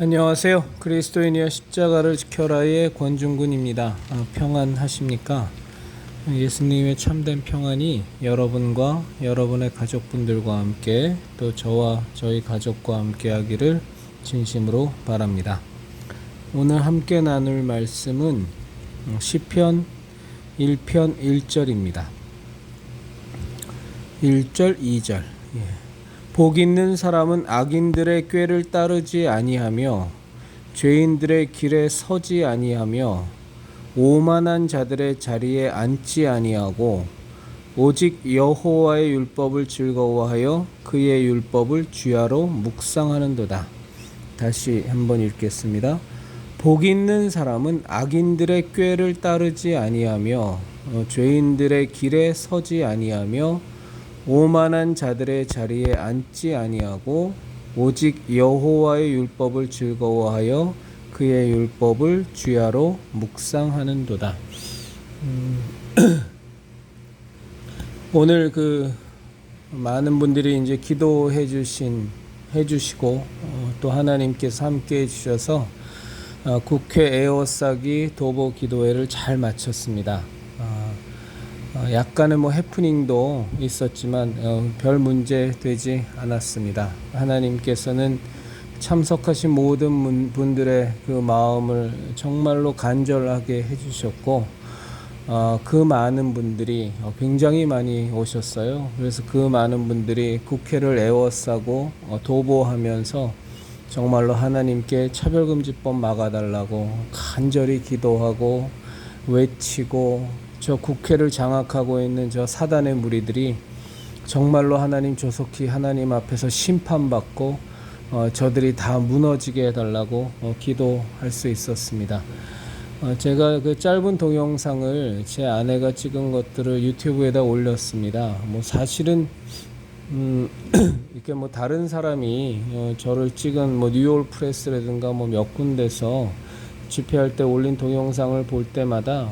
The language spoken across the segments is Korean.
안녕하세요. 그리스도인이여 십자가를 지켜라의 권중근입니다. 평안하십니까? 예수님의 참된 평안이 여러분과 여러분의 가족분들과 함께 또 저와 저희 가족과 함께 하기를 진심으로 바랍니다. 오늘 함께 나눌 말씀은 시편 1편 1절입니다. 1절 2절. 복 있는 사람은 악인들의 꾀를 따르지 아니하며 죄인들의 길에 서지 아니하며 오만한 자들의 자리에 앉지 아니하고 오직 여호와의 율법을 즐거워하여 그의 율법을 주야로 묵상하는도다. 다시 한번 읽겠습니다. 복 있는 사람은 악인들의 꾀를 따르지 아니하며 죄인들의 길에 서지 아니하며 오만한 자들의 자리에 앉지 아니하고 오직 여호와의 율법을 즐거워하여 그의 율법을 주야로 묵상하는도다. 오늘 많은 분들이 이제 기도해 주시고 또 하나님께서 함께 해 주셔서 국회 에어싸기 도보 기도회를 잘 마쳤습니다. 약간의 해프닝도 있었지만 별 문제 되지 않았습니다. 하나님께서는 참석하신 모든 분들의 그 마음을 정말로 간절하게 해주셨고 그 많은 분들이 굉장히 많이 오셨어요. 그래서 그 많은 분들이 국회를 에워싸고 도보하면서 정말로 하나님께 차별금지법 막아달라고 간절히 기도하고 외치고 저 국회를 장악하고 있는 저 사단의 무리들이 정말로 하나님 조속히 하나님 앞에서 심판받고 저들이 다 무너지게 해달라고 기도할 수 있었습니다. 제가 그 짧은 동영상을 제 아내가 찍은 것들을 유튜브에다 올렸습니다. 사실은 이렇게 다른 사람이 저를 찍은 뉴욕 프레스라든가 몇 군데서 집회할 때 올린 동영상을 볼 때마다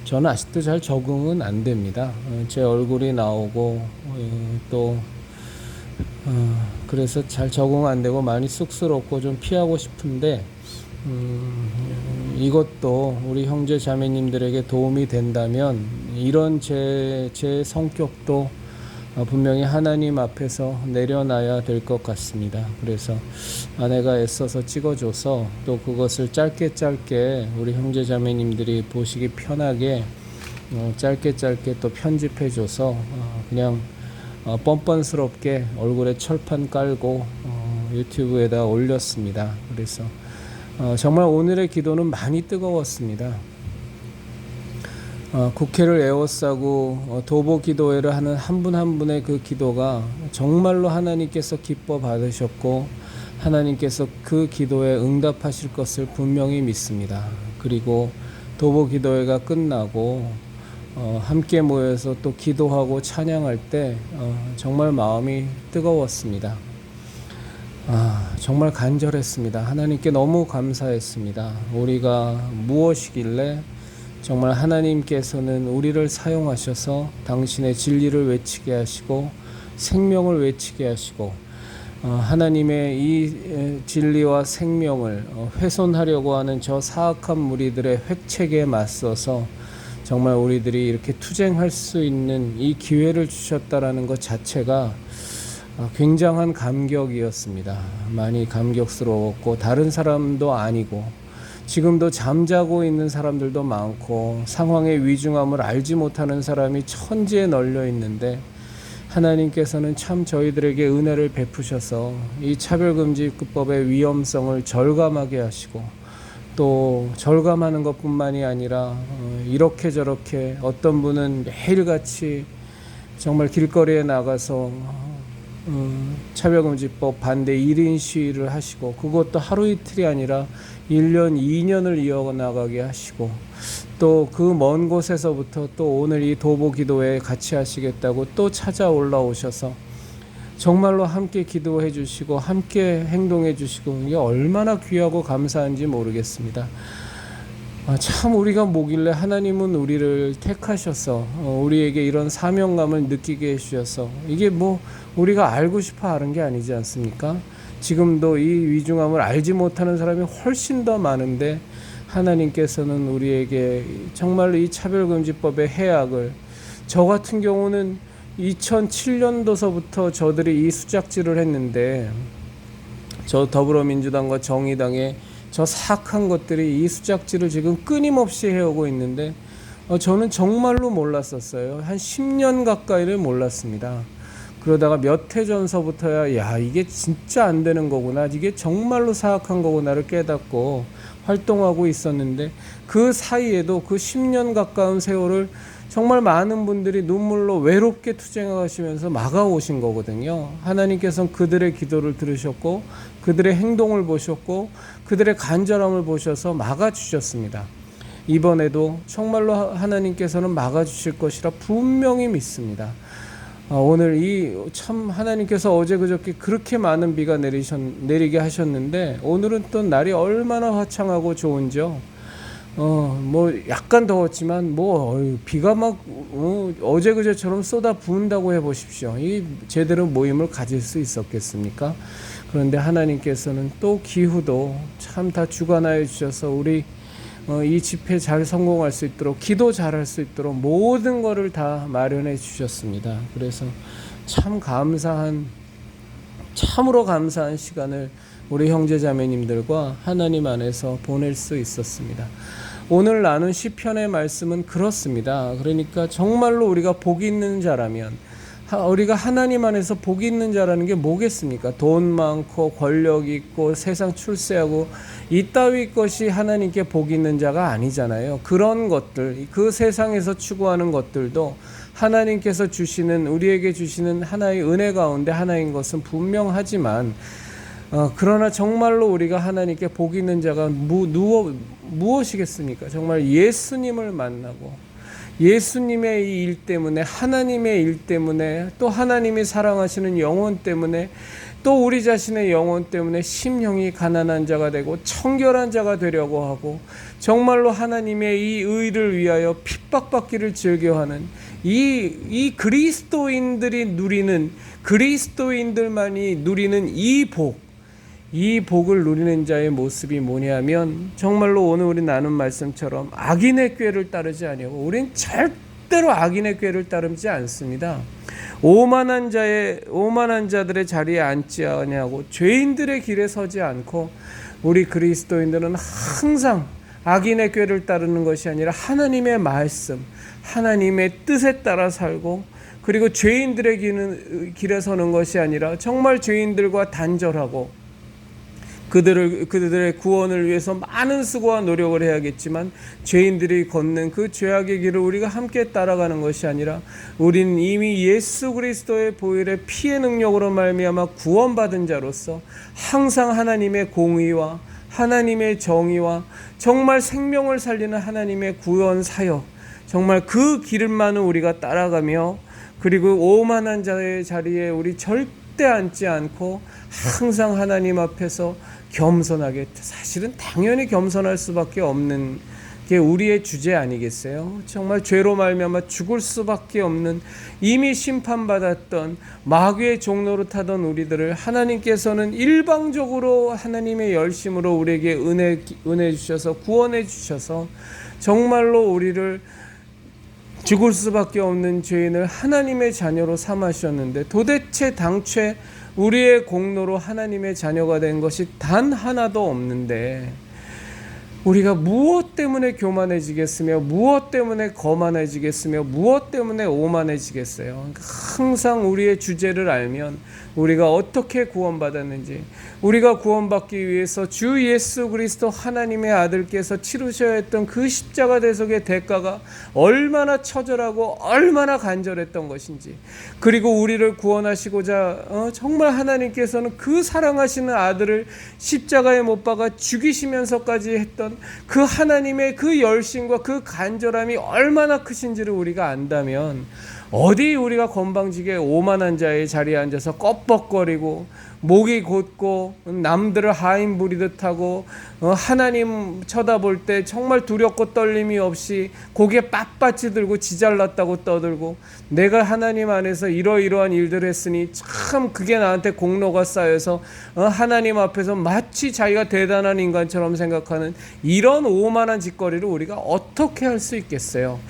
저는 아직도 잘 적응은 안 됩니다. 제 얼굴이 나오고 또 그래서 잘 적응 안 되고 많이 쑥스럽고 좀 피하고 싶은데 이것도 우리 형제 자매님들에게 도움이 된다면 이런 제 성격도 분명히 하나님 앞에서 내려놔야 될 것 같습니다. 그래서 아내가 애써서 찍어줘서 또 그것을 짧게 우리 형제 자매님들이 보시기 편하게 짧게 또 편집해줘서 그냥 뻔뻔스럽게 얼굴에 철판 깔고 유튜브에다 올렸습니다. 그래서 정말 오늘의 기도는 많이 뜨거웠습니다. 국회를 에워싸고 도보 기도회를 하는 한 분 한 분의 그 기도가 정말로 하나님께서 기뻐 받으셨고 하나님께서 그 기도에 응답하실 것을 분명히 믿습니다. 그리고 도보 기도회가 끝나고 함께 모여서 또 기도하고 찬양할 때 정말 마음이 뜨거웠습니다. 정말 간절했습니다. 하나님께 너무 감사했습니다. 우리가 무엇이길래 정말 하나님께서는 우리를 사용하셔서 당신의 진리를 외치게 하시고 생명을 외치게 하시고 하나님의 이 진리와 생명을 훼손하려고 하는 저 사악한 무리들의 획책에 맞서서 정말 우리들이 이렇게 투쟁할 수 있는 이 기회를 주셨다라는 것 자체가 굉장한 감격이었습니다. 많이 감격스러웠고 다른 사람도 아니고 지금도 잠자고 있는 사람들도 많고 상황의 위중함을 알지 못하는 사람이 천지에 널려 있는데 하나님께서는 참 저희들에게 은혜를 베푸셔서 이 차별금지법의 위험성을 절감하게 하시고 또 절감하는 것뿐만이 아니라 이렇게 저렇게 어떤 분은 매일같이 정말 길거리에 나가서 차별금지법 반대 1인 시위를 하시고 그것도 하루 이틀이 아니라 1년 2년을 이어나가게 하시고 또 그 먼 곳에서부터 또 오늘 이 도보 기도회 같이 하시겠다고 또 찾아 올라오셔서 정말로 함께 기도해 주시고 함께 행동해 주시고 이게 얼마나 귀하고 감사한지 모르겠습니다. 참 우리가 뭐길래 하나님은 우리를 택하셔서 우리에게 이런 사명감을 느끼게 해주셔서 이게 우리가 알고 싶어 하는 게 아니지 않습니까? 지금도 이 위중함을 알지 못하는 사람이 훨씬 더 많은데 하나님께서는 우리에게 정말로 이 차별금지법의 해악을, 저 같은 경우는 2007년도서부터 저들이 이 수작질을 했는데, 저 더불어민주당과 정의당의 저 사악한 것들이 이 수작질을 지금 끊임없이 해오고 있는데 저는 정말로 몰랐었어요. 한 10년 가까이를 몰랐습니다. 그러다가 몇 해 전서부터야 야, 이게 진짜 안 되는 거구나, 이게 정말로 사악한 거구나를 깨닫고 활동하고 있었는데, 그 사이에도 그 10년 가까운 세월을 정말 많은 분들이 눈물로 외롭게 투쟁하시면서 막아오신 거거든요. 하나님께서는 그들의 기도를 들으셨고 그들의 행동을 보셨고 그들의 간절함을 보셔서 막아주셨습니다. 이번에도 정말로 하나님께서는 막아주실 것이라 분명히 믿습니다. 오늘 이 참 하나님께서 어제 그저께 그렇게 많은 비가 내리게 하셨는데, 오늘은 또 날이 얼마나 화창하고 좋은지요. 뭐 약간 더웠지만 비가 막 어제 그제처럼 쏟아 부은다고 해보십시오. 이 제대로 모임을 가질 수 있었겠습니까? 그런데 하나님께서는 또 기후도 참 다 주관하여 주셔서 우리 이 집회 잘 성공할 수 있도록, 기도 잘할 수 있도록 모든 것을 다 마련해 주셨습니다. 그래서 참으로 감사한 시간을 우리 형제자매님들과 하나님 안에서 보낼 수 있었습니다. 오늘 나눈 시편의 말씀은 그렇습니다. 그러니까 정말로 우리가 복 있는 자라면, 우리가 하나님 안에서 복 있는 자라는 게 뭐겠습니까? 돈 많고 권력 있고 세상 출세하고 이따위 것이 하나님께 복 있는 자가 아니잖아요. 그런 것들, 그 세상에서 추구하는 것들도 하나님께서 주시는, 우리에게 주시는 하나의 은혜 가운데 하나인 것은 분명하지만, 그러나 정말로 우리가 하나님께 복 있는 자가 무엇이겠습니까? 정말 예수님을 만나고 예수님의 이 일 때문에, 하나님의 일 때문에, 또 하나님이 사랑하시는 영혼 때문에, 또 우리 자신의 영혼 때문에 심령이 가난한 자가 되고 청결한 자가 되려고 하고, 정말로 하나님의 이 의를 위하여 핍박받기를 즐겨하는 이 그리스도인들이 누리는, 그리스도인들만이 누리는 이 복을 누리는 자의 모습이 뭐냐면, 정말로 오늘 우리 나눈 말씀처럼 악인의 꾀를 따르지 아니하고, 우린 절대로 악인의 꾀를 따르지 않습니다. 오만한 자들의 자리에 앉지 아니하고 죄인들의 길에 서지 않고, 우리 그리스도인들은 항상 악인의 꾀를 따르는 것이 아니라 하나님의 말씀, 하나님의 뜻에 따라 살고, 그리고 죄인들의 길에 서는 것이 아니라 정말 죄인들과 단절하고, 그들의 구원을 위해서 많은 수고와 노력을 해야겠지만 죄인들이 걷는 그 죄악의 길을 우리가 함께 따라가는 것이 아니라, 우리는 이미 예수 그리스도의 보혈의 피의 능력으로 말미암아 구원받은 자로서 항상 하나님의 공의와 하나님의 정의와 정말 생명을 살리는 하나님의 구원 사역, 정말 그 길만을 우리가 따라가며, 그리고 오만한 자의 자리에 우리 절대 앉지 않고 항상 하나님 앞에서 겸손하게, 사실은 당연히 겸손할 수밖에 없는 게 우리의 주제 아니겠어요? 정말 죄로 말미암아 죽을 수밖에 없는, 이미 심판받았던 마귀의 종로로 타던 우리들을 하나님께서는 일방적으로 하나님의 열심으로 우리에게 은혜 주셔서 구원해 주셔서 정말로 우리를 죽을 수밖에 없는 죄인을 하나님의 자녀로 삼으셨는데, 도대체 당최 우리의 공로로 하나님의 자녀가 된 것이 단 하나도 없는데, 우리가 무엇 때문에 교만해지겠으며, 무엇 때문에 거만해지겠으며, 무엇 때문에 오만해지겠어요? 항상 우리의 주제를 알면, 우리가 어떻게 구원받았는지, 우리가 구원받기 위해서 주 예수 그리스도 하나님의 아들께서 치르셔야 했던 그 십자가 대속의 대가가 얼마나 처절하고 얼마나 간절했던 것인지, 그리고 우리를 구원하시고자 정말 하나님께서는 그 사랑하시는 아들을 십자가에 못 박아 죽이시면서까지 했던 그 하나님의 그 열심과 그 간절함이 얼마나 크신지를 우리가 안다면, 어디 우리가 건방지게 오만한 자의 자리에 앉아서 껍벅거리고 목이 곧고 남들을 하인 부리듯 하고 하나님 쳐다볼 때 정말 두렵고 떨림이 없이 고개 빳빳이 들고 지잘났다고 떠들고 내가 하나님 안에서 이러이러한 일들을 했으니 참 그게 나한테 공로가 쌓여서 하나님 앞에서 마치 자기가 대단한 인간처럼 생각하는 이런 오만한 짓거리를 우리가 어떻게 할 수 있겠어요?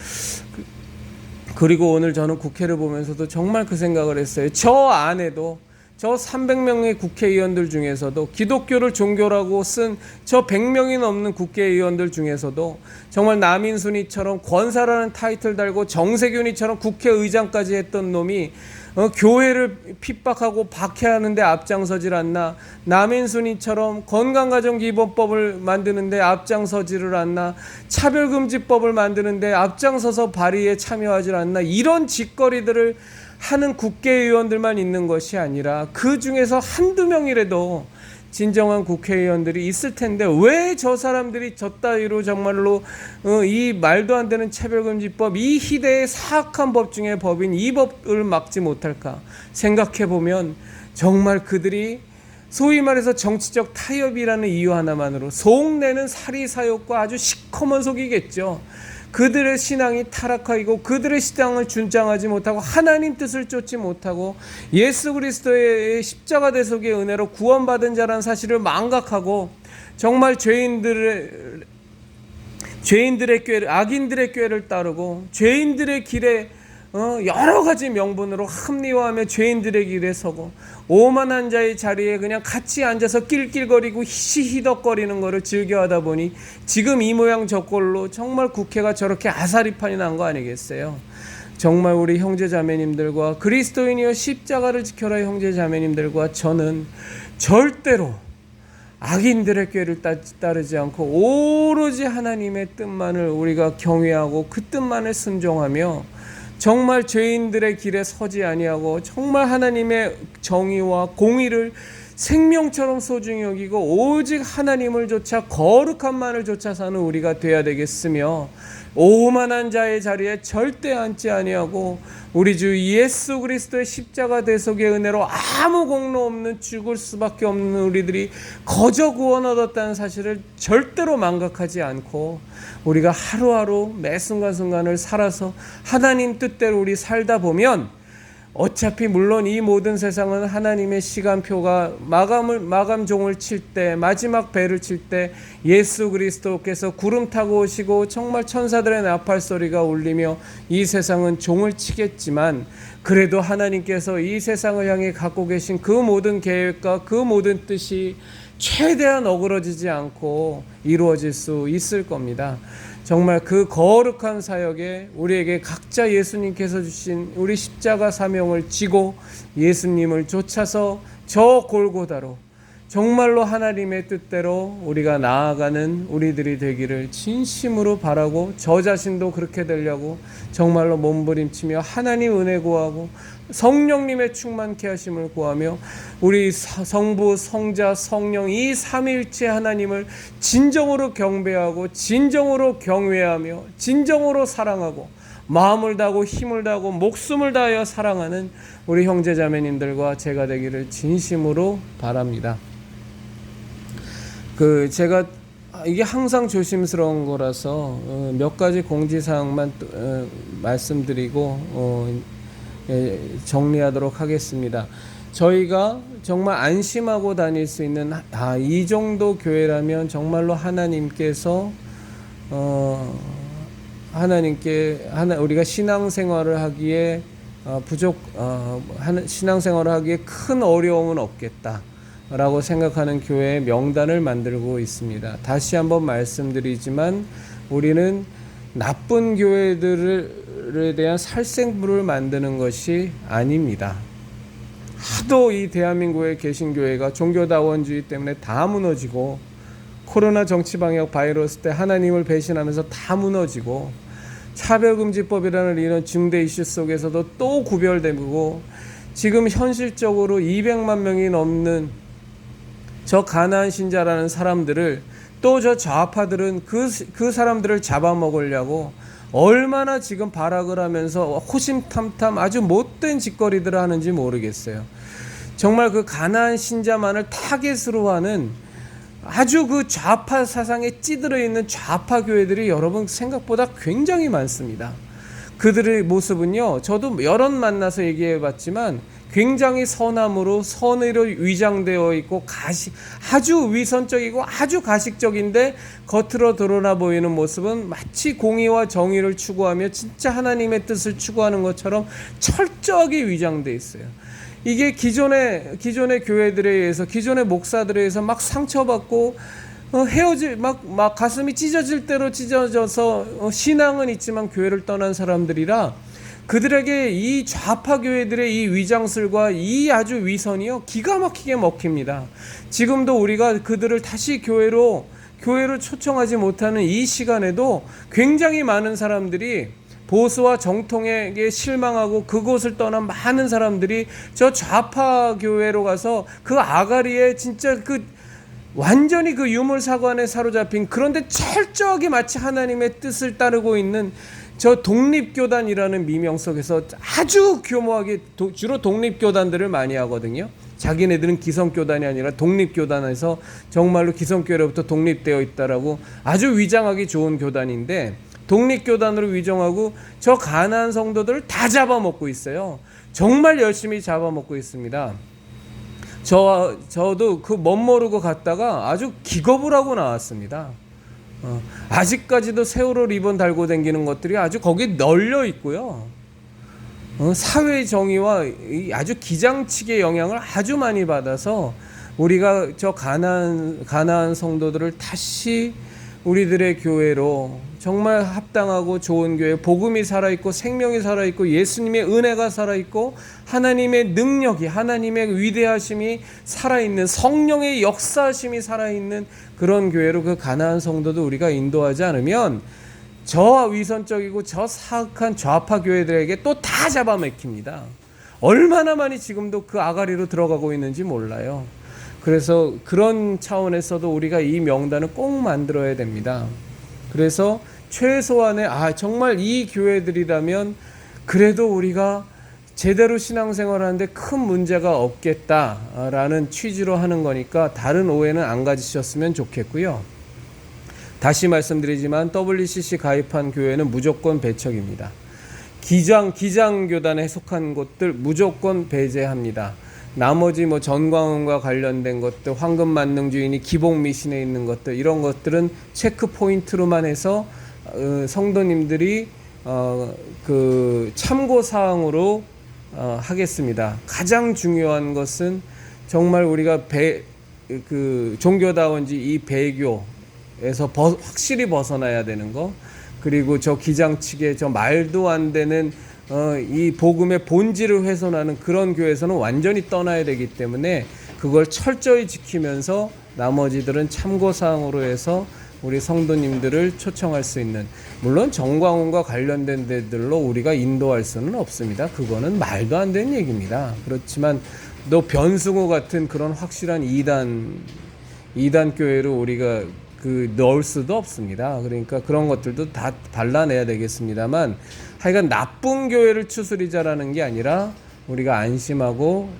그리고 오늘 저는 국회를 보면서도 정말 그 생각을 했어요. 저 안에도 저 300명의 국회의원들 중에서도 기독교를 종교라고 쓴 저 100명이 넘는 국회의원들 중에서도 정말 남인순이처럼 권사라는 타이틀 달고 정세균이처럼 국회의장까지 했던 놈이 교회를 핍박하고 박해하는데 앞장서질 않나, 남인순이처럼 건강가정기본법을 만드는데 앞장서지를 않나, 차별금지법을 만드는데 앞장서서 발의에 참여하질 않나, 이런 짓거리들을 하는 국회의원들만 있는 것이 아니라 그 중에서 한두 명이라도 진정한 국회의원들이 있을 텐데 왜 저 사람들이 저 따위로 정말로 이 말도 안 되는 차별금지법, 이 희대의 사악한 법 중에 법인 이 법을 막지 못할까 생각해 보면 정말 그들이 소위 말해서 정치적 타협이라는 이유 하나만으로 속내는 사리사욕과 아주 시커먼 속이겠죠. 그들의 신앙이 타락하고 그들의 신앙을 준장하지 못하고 하나님 뜻을 쫓지 못하고 예수 그리스도의 십자가 대속의 은혜로 구원받은 자라는 사실을 망각하고 정말 죄인들의 꾀를, 악인들의 꾀를 따르고 죄인들의 길에 여러 가지 명분으로 합리화하며 죄인들의 길에 서고 오만한 자의 자리에 그냥 같이 앉아서 낄낄거리고 히덕거리는 것을 즐겨하다 보니 지금 이 모양 저 꼴로 정말 국회가 저렇게 아사리판이 난 거 아니겠어요? 정말 우리 형제자매님들과 그리스도인이여 십자가를 지켜라 형제자매님들과 저는 절대로 악인들의 꾀를 따르지 않고 오로지 하나님의 뜻만을 우리가 경외하고 그 뜻만을 순종하며 정말 죄인들의 길에 서지 아니하고 정말 하나님의 정의와 공의를 생명처럼 소중히 여기고 오직 하나님을 쫓아 거룩한만을 쫓아 사는 우리가 되어야 되겠으며 오만한 자의 자리에 절대 앉지 아니하고 우리 주 예수 그리스도의 십자가 대속의 은혜로 아무 공로 없는 죽을 수밖에 없는 우리들이 거저 구원 얻었다는 사실을 절대로 망각하지 않고 우리가 하루하루 매 순간순간을 살아서 하나님 뜻대로 우리 살다 보면 어차피 물론 이 모든 세상은 하나님의 시간표가 마감종을 칠 때, 마지막 배를 칠 때 예수 그리스도께서 구름 타고 오시고 정말 천사들의 나팔 소리가 울리며 이 세상은 종을 치겠지만 그래도 하나님께서 이 세상을 향해 갖고 계신 그 모든 계획과 그 모든 뜻이 최대한 어그러지지 않고 이루어질 수 있을 겁니다. 정말 그 거룩한 사역에 우리에게 각자 예수님께서 주신 우리 십자가 사명을 지고 예수님을 쫓아서 저 골고다로 정말로 하나님의 뜻대로 우리가 나아가는 우리들이 되기를 진심으로 바라고 저 자신도 그렇게 되려고 정말로 몸부림치며 하나님 은혜 구하고 성령님의 충만케 하심을 구하며 우리 성부, 성자, 성령 이 삼위일체 하나님을 진정으로 경배하고 진정으로 경외하며 진정으로 사랑하고 마음을 다하고 힘을 다하고 목숨을 다하여 사랑하는 우리 형제자매님들과 제가 되기를 진심으로 바랍니다. 제가 이게 항상 조심스러운 거라서 몇 가지 공지사항만 말씀드리고 정리하도록 하겠습니다. 저희가 정말 안심하고 다닐 수 있는 이 정도 교회라면 정말로 하나님께서 우리가 신앙생활을 하기에 신앙생활을 하기에 큰 어려움은 없겠다라고 생각하는 교회의 명단을 만들고 있습니다. 다시 한번 말씀드리지만 우리는 나쁜 교회들에 대한 살생부를 만드는 것이 아닙니다. 하도 이 대한민국에 계신 교회가 종교다원주의 때문에 다 무너지고 코로나 정치방역 바이러스 때 하나님을 배신하면서 다 무너지고 차별금지법이라는 이런 중대 이슈 속에서도 또 구별되고 지금 현실적으로 200만 명이 넘는 저 가나안 신자라는 사람들을 또 저 좌파들은 그 사람들을 잡아먹으려고 얼마나 지금 발악을 하면서 호심탐탐 아주 못된 짓거리들을 하는지 모르겠어요. 정말 그 가나안 신자만을 타겟으로 하는 아주 그 좌파 사상에 찌들어 있는 좌파 교회들이 여러분 생각보다 굉장히 많습니다. 그들의 모습은요, 저도 여럿 만나서 얘기해 봤지만 굉장히 선함으로 선의로 위장되어 있고 아주 위선적이고 아주 가식적인데 겉으로 드러나 보이는 모습은 마치 공의와 정의를 추구하며 진짜 하나님의 뜻을 추구하는 것처럼 철저하게 위장되어 있어요. 이게 기존의 교회들에 의해서, 기존의 목사들에 의해서 막 상처받고 막 가슴이 찢어질 대로 찢어져서 신앙은 있지만 교회를 떠난 사람들이라, 그들에게 이 좌파 교회들의 이 위장술과 이 아주 위선이요, 기가 막히게 먹힙니다. 지금도 우리가 그들을 다시 교회로 초청하지 못하는 이 시간에도 굉장히 많은 사람들이 보수와 정통에게 실망하고 그곳을 떠난 많은 사람들이 저 좌파 교회로 가서 그 아가리에 진짜 완전히 그 유물사관에 사로잡힌, 그런데 철저하게 마치 하나님의 뜻을 따르고 있는 저 독립교단이라는 미명 속에서 아주 교모하게, 주로 독립교단들을 많이 하거든요. 자기네들은 기성교단이 아니라 독립교단에서 정말로 기성교회로부터 독립되어 있다라고 아주 위장하기 좋은 교단인데, 독립교단으로 위정하고 저 가나안 성도들을 다 잡아먹고 있어요. 정말 열심히 잡아먹고 있습니다. 저도 그 멋모르고 갔다가 아주 기겁을 하고 나왔습니다. 아직까지도 세월호 리본 달고 다니는 것들이 아주 거기에 널려 있고요. 사회 정의와 아주 기장치게 영향을 아주 많이 받아서 우리가 저 가나안 성도들을 다시 우리들의 교회로, 정말 합당하고 좋은 교회, 복음이 살아있고 생명이 살아있고 예수님의 은혜가 살아있고 하나님의 능력이, 하나님의 위대하심이 살아있는, 성령의 역사하심이 살아있는 그런 교회로 그 가나안 성도도 우리가 인도하지 않으면 저 위선적이고 저 사악한 좌파 교회들에게 또 다 잡아먹힙니다. 얼마나 많이 지금도 그 아가리로 들어가고 있는지 몰라요. 그래서 그런 차원에서도 우리가 이 명단을 꼭 만들어야 됩니다. 그래서 최소한의 정말 이 교회들이라면 그래도 우리가 제대로 신앙생활하는데 큰 문제가 없겠다라는 취지로 하는 거니까 다른 오해는 안 가지셨으면 좋겠고요. 다시 말씀드리지만 WCC 가입한 교회는 무조건 배척입니다. 기장교단에 속한 곳들 무조건 배제합니다. 나머지 전광훈과 관련된 것들, 황금만능주의니 기복미신에 있는 것들, 이런 것들은 체크 포인트로만 해서 성도님들이 그 참고 사항으로 하겠습니다. 가장 중요한 것은 정말 우리가 종교다운지 이 배교에서 확실히 벗어나야 되는 거, 그리고 저 기장치게 저 말도 안 되는 이 복음의 본질을 훼손하는 그런 교회에서는 완전히 떠나야 되기 때문에 그걸 철저히 지키면서 나머지들은 참고사항으로 해서 우리 성도님들을 초청할 수 있는, 물론 정광훈과 관련된 데들로 우리가 인도할 수는 없습니다. 그거는 말도 안 되는 얘기입니다. 그렇지만 또 변승호 같은 그런 확실한 이단 교회로 우리가 넣을 수도 없습니다. 그러니까 그런 것들도 다 발라내야 되겠습니다만, 하여간 나쁜 교회를 추스리자라는 게 아니라 우리가 안심하고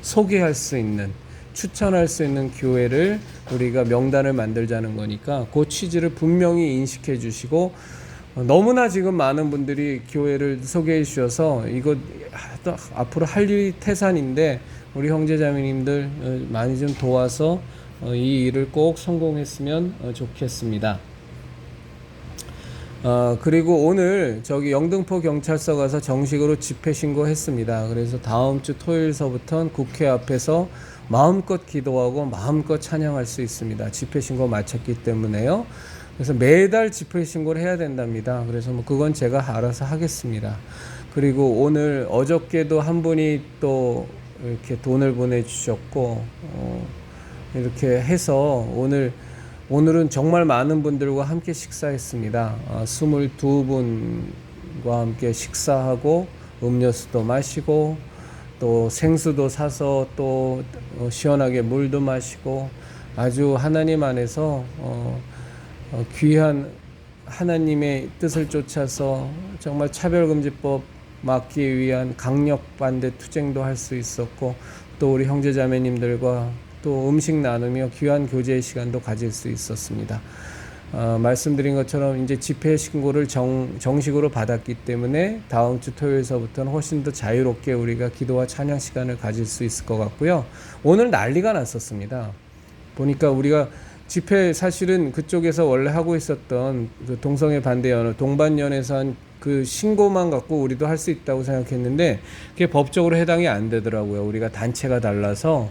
소개할 수 있는, 추천할 수 있는 교회를 우리가 명단을 만들자는 거니까 그 취지를 분명히 인식해 주시고, 너무나 지금 많은 분들이 교회를 소개해 주셔서 이거 앞으로 할 일이 태산인데 우리 형제자매님들 많이 좀 도와서 이 일을 꼭 성공했으면 좋겠습니다. 그리고 오늘 영등포 경찰서 가서 정식으로 집회 신고했습니다. 그래서 다음 주 토요일서부터는 국회 앞에서 마음껏 기도하고 마음껏 찬양할 수 있습니다. 집회 신고 마쳤기 때문에요. 그래서 매달 집회 신고를 해야 된답니다. 그래서 그건 제가 알아서 하겠습니다. 그리고 어저께도 한 분이 또 이렇게 돈을 보내주셨고, 이렇게 해서 오늘은 정말 많은 분들과 함께 식사했습니다. 22분과 함께 식사하고 음료수도 마시고 또 생수도 사서 또 시원하게 물도 마시고 아주 하나님 안에서 귀한 하나님의 뜻을 쫓아서 정말 차별금지법 막기 위한 강력 반대 투쟁도 할 수 있었고, 또 우리 형제자매님들과 또 음식 나누며 귀한 교제의 시간도 가질 수 있었습니다. 말씀드린 것처럼 이제 집회 신고를 정식으로 받았기 때문에 다음 주 토요일서부터는 훨씬 더 자유롭게 우리가 기도와 찬양 시간을 가질 수 있을 것 같고요. 오늘 난리가 났었습니다. 보니까 우리가 집회 사실은 그쪽에서 원래 하고 있었던 그 동성애 반대 연합 동반연에서 한 그 신고만 갖고 우리도 할 수 있다고 생각했는데 그게 법적으로 해당이 안 되더라고요. 우리가 단체가 달라서.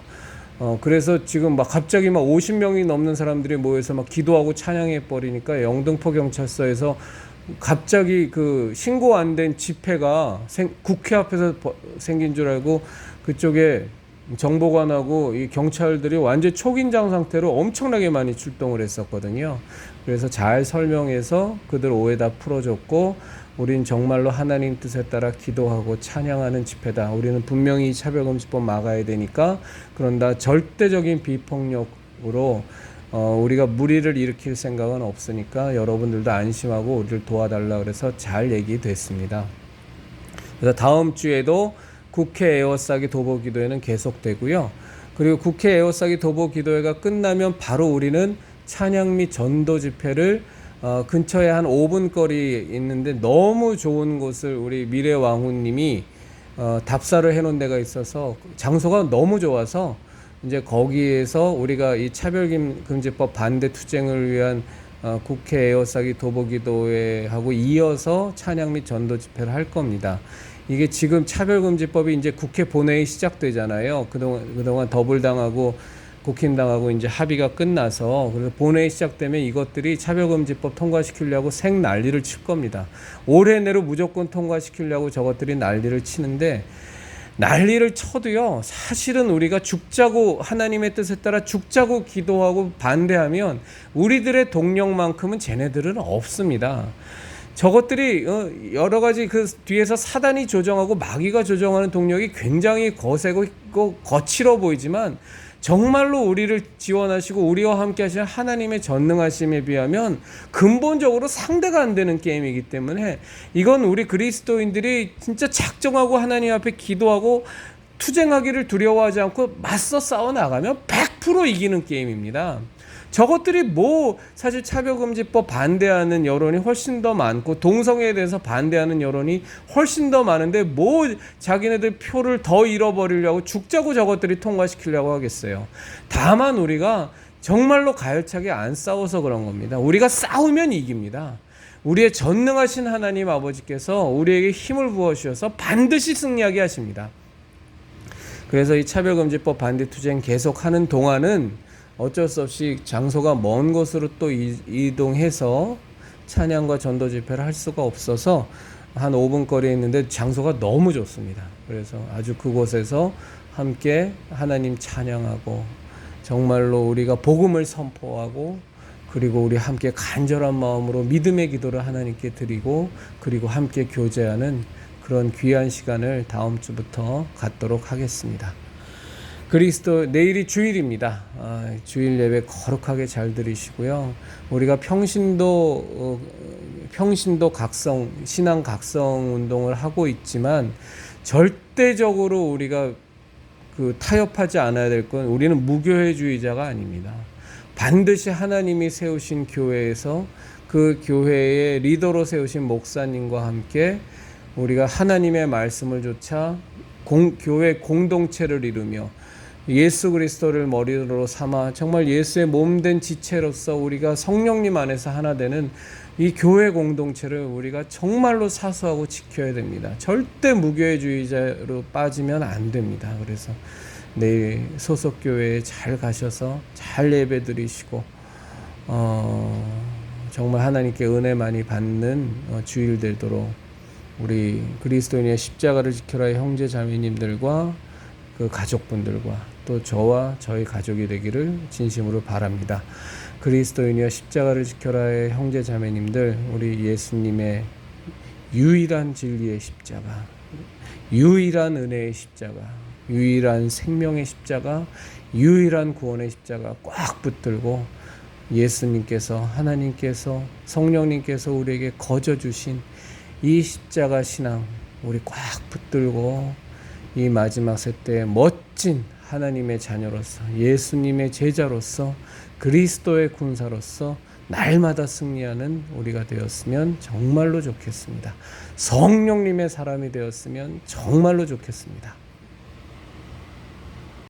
그래서 지금 막 갑자기 막 50명이 넘는 사람들이 모여서 막 기도하고 찬양해 버리니까 영등포 경찰서에서 갑자기 그 신고 안 된 집회가 국회 앞에서 생긴 줄 알고 그쪽에 정보관하고 이 경찰들이 완전 초긴장 상태로 엄청나게 많이 출동을 했었거든요. 그래서 잘 설명해서 그들 오해 다 풀어줬고, 우린 정말로 하나님 뜻에 따라 기도하고 찬양하는 집회다. 우리는 분명히 차별금지법 막아야 되니까, 그런다 절대적인 비폭력으로 우리가 무리를 일으킬 생각은 없으니까 여러분들도 안심하고 우리를 도와달라 그래서 잘 얘기됐습니다. 그래서 다음 주에도 국회 에워싸기 도보기도회는 계속되고요. 그리고 국회 에워싸기 도보기도회가 끝나면 바로 우리는 찬양 및 전도 집회를 근처에 한 5분 거리 있는데 너무 좋은 곳을 우리 미래왕후님이 답사를 해놓은 데가 있어서 장소가 너무 좋아서 이제 거기에서 우리가 이 차별금지법 반대 투쟁을 위한 국회 에워싸기 도보기도회하고 이어서 찬양 및 전도 집회를 할 겁니다. 이게 지금 차별금지법이 이제 국회 본회의 시작되잖아요. 그동안 더블당하고 국힘당하고 이제 합의가 끝나서, 그래서 본회의 시작되면 이것들이 차별금지법 통과시키려고 생 난리를 칠 겁니다. 올해 내로 무조건 통과시키려고 저것들이 난리를 치는데, 난리를 쳐도요, 사실은 우리가 죽자고 하나님의 뜻에 따라 죽자고 기도하고 반대하면 우리들의 동력만큼은 쟤네들은 없습니다. 저것들이 여러 가지 그 뒤에서 사단이 조정하고 마귀가 조정하는 동력이 굉장히 거세고 거칠어 보이지만, 정말로 우리를 지원하시고 우리와 함께 하시는 하나님의 전능하심에 비하면 근본적으로 상대가 안 되는 게임이기 때문에, 이건 우리 그리스도인들이 진짜 작정하고 하나님 앞에 기도하고 투쟁하기를 두려워하지 않고 맞서 싸워 나가면 100% 이기는 게임입니다. 저것들이 뭐 사실 차별금지법 반대하는 여론이 훨씬 더 많고 동성애에 대해서 반대하는 여론이 훨씬 더 많은데 뭐 자기네들 표를 더 잃어버리려고 죽자고 저것들이 통과시키려고 하겠어요. 다만 우리가 정말로 가열차게 안 싸워서 그런 겁니다. 우리가 싸우면 이깁니다. 우리의 전능하신 하나님 아버지께서 우리에게 힘을 부어주셔서 반드시 승리하게 하십니다. 그래서 이 차별금지법 반대 투쟁 계속하는 동안은 어쩔 수 없이 장소가 먼 곳으로 또 이동해서 찬양과 전도 집회를 할 수가 없어서 한 5분 거리에 있는데 장소가 너무 좋습니다. 그래서 아주 그곳에서 함께 하나님 찬양하고 정말로 우리가 복음을 선포하고, 그리고 우리 함께 간절한 마음으로 믿음의 기도를 하나님께 드리고, 그리고 함께 교제하는 그런 귀한 시간을 다음 주부터 갖도록 하겠습니다. 내일이 주일입니다. 주일 예배 거룩하게 잘 드리시고요. 우리가 평신도 신앙 각성 운동을 하고 있지만, 절대적으로 우리가 타협하지 않아야 될 건, 우리는 무교회주의자가 아닙니다. 반드시 하나님이 세우신 교회에서 그 교회의 리더로 세우신 목사님과 함께 우리가 하나님의 말씀을 좇아 교회 공동체를 이루며 예수 그리스도를 머리로 삼아 정말 예수의 몸된 지체로서 우리가 성령님 안에서 하나 되는 이 교회 공동체를 우리가 정말로 사수하고 지켜야 됩니다. 절대 무교회주의자로 빠지면 안 됩니다. 그래서 내일 소속 교회에 잘 가셔서 잘 예배 드리시고 정말 하나님께 은혜 많이 받는 주일 되도록 우리 그리스도인의 십자가를 지켜라의 형제 자매님들과 그 가족분들과 또 저와 저희 가족이 되기를 진심으로 바랍니다. 그리스도인이여 십자가를 지켜라의 형제 자매님들, 우리 예수님의 유일한 진리의 십자가, 유일한 은혜의 십자가, 유일한 생명의 십자가, 유일한 구원의 십자가 꽉 붙들고 예수님께서, 하나님께서, 성령님께서 우리에게 거저 주신 이 십자가 신앙 우리 꽉 붙들고 이 마지막 세대에 멋진 하나님의 자녀로서, 예수님의 제자로서, 그리스도의 군사로서 날마다 승리하는 우리가 되었으면 정말로 좋겠습니다. 성령님의 사람이 되었으면 정말로 좋겠습니다.